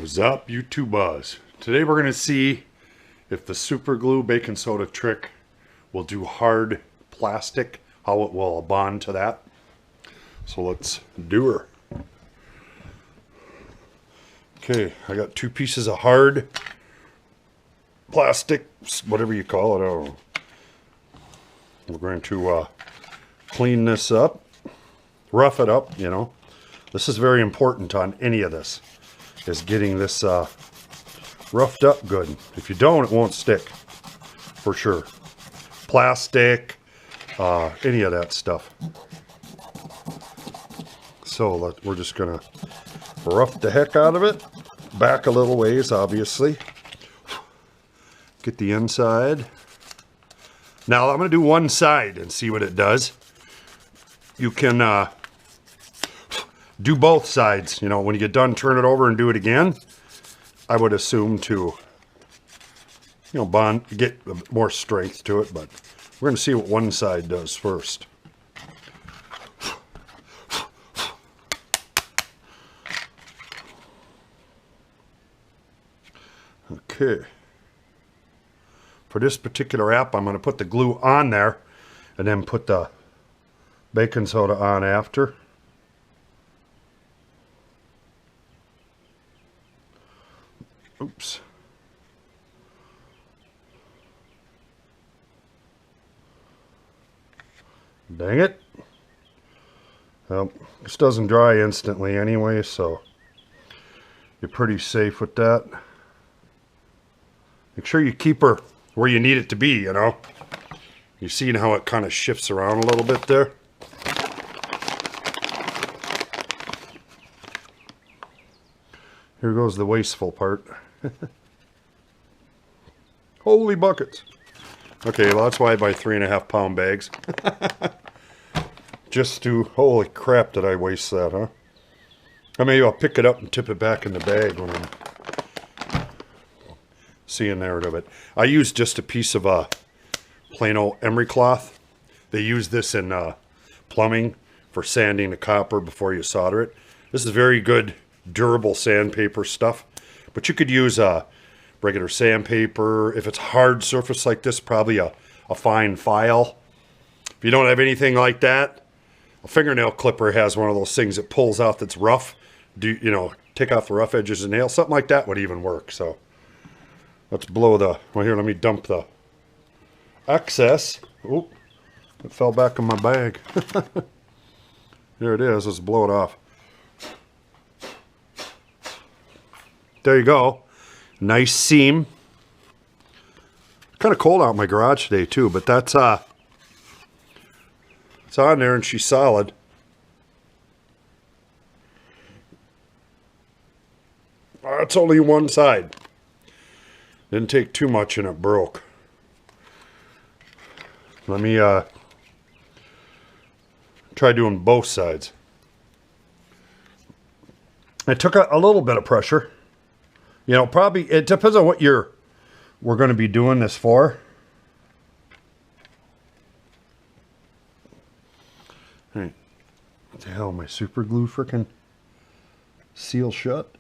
What's up, YouTubers? Today we're going to see if the super glue baking soda trick will do hard plastic, how it will bond to that. So let's do her. Okay, I got 2 pieces of hard plastic, whatever you call it. I don't know. We're going to clean this up, rough it up, you know. This is very important on any of this, is getting this roughed up good. If you don't, it won't stick, for sure. Plastic, any of that stuff. So we're just gonna rough the heck out of it. Back a little ways, obviously. Get the inside. Now I'm gonna do one side and see what it does. You can do both sides. You know, when you get done, turn it over and do it again. I would assume to, you know, get more strength to it, but we're going to see what one side does first. Okay. For this particular app, I'm going to put the glue on there and then put the baking soda on after. Oops. Dang it. Well, this doesn't dry instantly anyway, so you're pretty safe with that. Make sure you keep her where you need it to be, you know. You've seen how it kind of shifts around a little bit there. Here goes the wasteful part. Holy buckets. Okay, well that's why I buy 3.5 pound bags. Just to, holy crap, did I waste that, huh? Or maybe I'll pick it up and tip it back in the bag when I'm seeing there of it. I use just a piece of plain old emery cloth. They use this in plumbing for sanding the copper before you solder it. This is very good, durable sandpaper stuff. But you could use regular sandpaper. If it's hard surface like this, probably a fine file. If you don't have anything like that, a fingernail clipper has one of those things that pulls out that's rough. You know, take off the rough edges of the nail. Something like that would even work. So let's blow the, well here, let me dump the excess. Oop, it fell back in my bag. There it is, let's blow it off. There you go. Nice seam. Kind of cold out in my garage today too, but that's it's on there and she's solid. It's only one side. Didn't take too much and it broke. Let me try doing both sides. It took a little bit of pressure. You know, probably, it depends on what we're going to be doing this for. All right. What the hell, my super glue frickin' seal shut?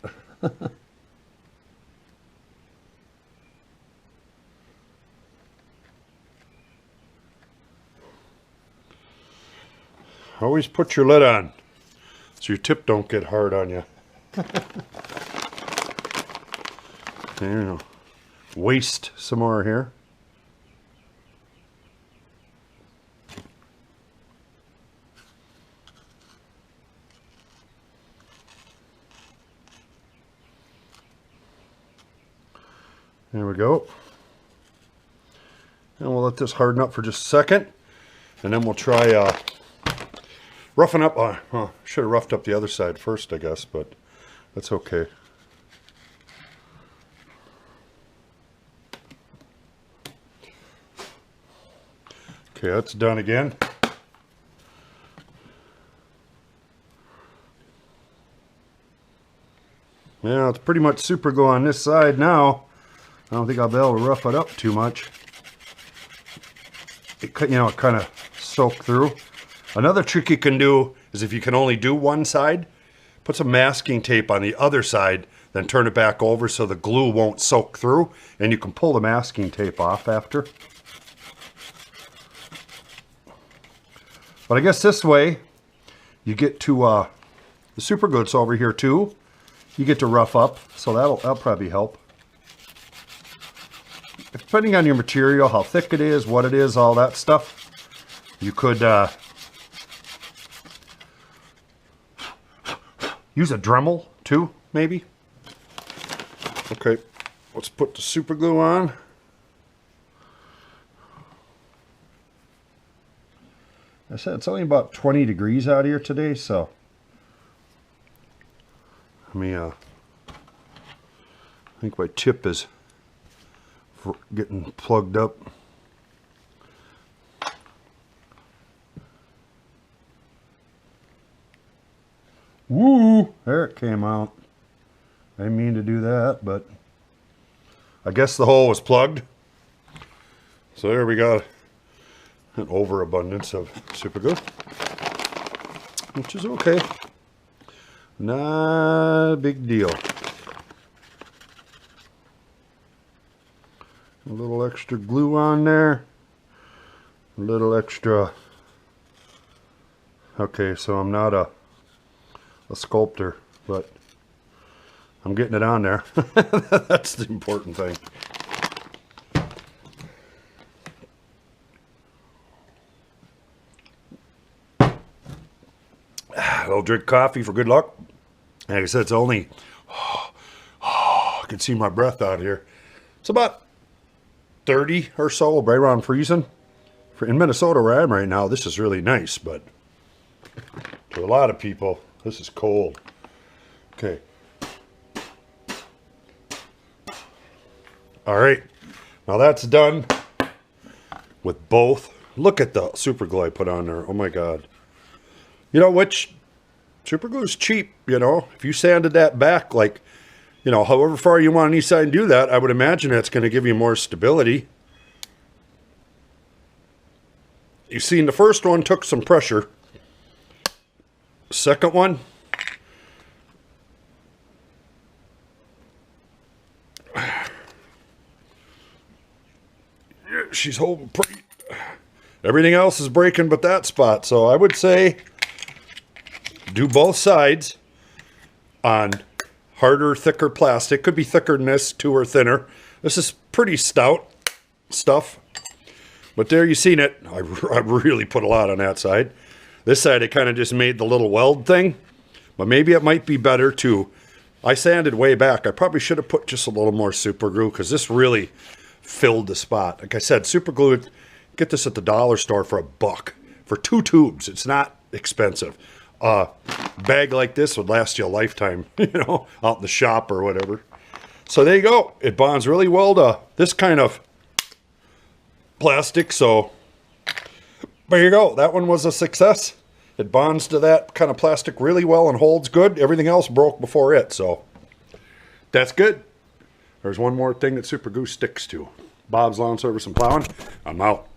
Always put your lid on so your tip don't get hard on you. There you go. Waste some more here. There we go. And we'll let this harden up for just a second. And then we'll try roughing up. Should have roughed up the other side first, I guess, but that's okay. Okay, that's done again. Yeah, it's pretty much super glue on this side now. I don't think I'll be able to rough it up too much. It, you know, it kind of soaked through. Another trick you can do is if you can only do one side, put some masking tape on the other side. then turn it back over so the glue won't soak through, and you can pull the masking tape off after. But I guess this way you get to the super glue's over here too. You get to rough up, so that'll probably help. Depending on your material, how thick it is, what it is, all that stuff, you could use a Dremel too, maybe. Okay, let's put the super glue on. I said it's only about 20 degrees out here today, so let me I think my tip is getting plugged up. Woo! There it came out. I didn't mean to do that, but I guess the hole was plugged. So there we got an overabundance of super glue, which is okay. Not a big deal. A little extra glue on there. A little extra. Okay, so I'm not a sculptor, but I'm getting it on there. That's the important thing. I'll drink coffee for good luck. Like I said, it's only, I can see my breath out here. It's about 30 or so, right around freezing. In Minnesota where I am right now, this is really nice, but to a lot of people, this is cold. Okay. All right, now that's done with both. Look at the super glue I put on there. Oh my God. You know, which super glue is cheap, you know. If you sanded that back, like, you know, however far you want on each side and do that, I would imagine it's going to give you more stability. You've seen the first one took some pressure. Second one, she's holding pretty. Everything else is breaking but that spot. So I would say do both sides on harder, thicker plastic. Could be thicker than this, too, or thinner. This is pretty stout stuff. But there you seen it. I really put a lot on that side. This side I kind of just made the little weld thing. But maybe it might be better to... I sanded way back. I probably should have put just a little more super glue because this really filled the spot. Like I said, super glue, get this at the dollar store for $1 for 2 tubes. It's not expensive. A bag like this would last you a lifetime, you know, out in the shop or whatever. So there you go. It bonds really well to this kind of plastic. So there you go. That one was a success. It bonds to that kind of plastic really well and holds good. Everything else broke before it. So that's good. There's one more thing that super glue sticks to. Bob's Lawn Service and Plowing. I'm out.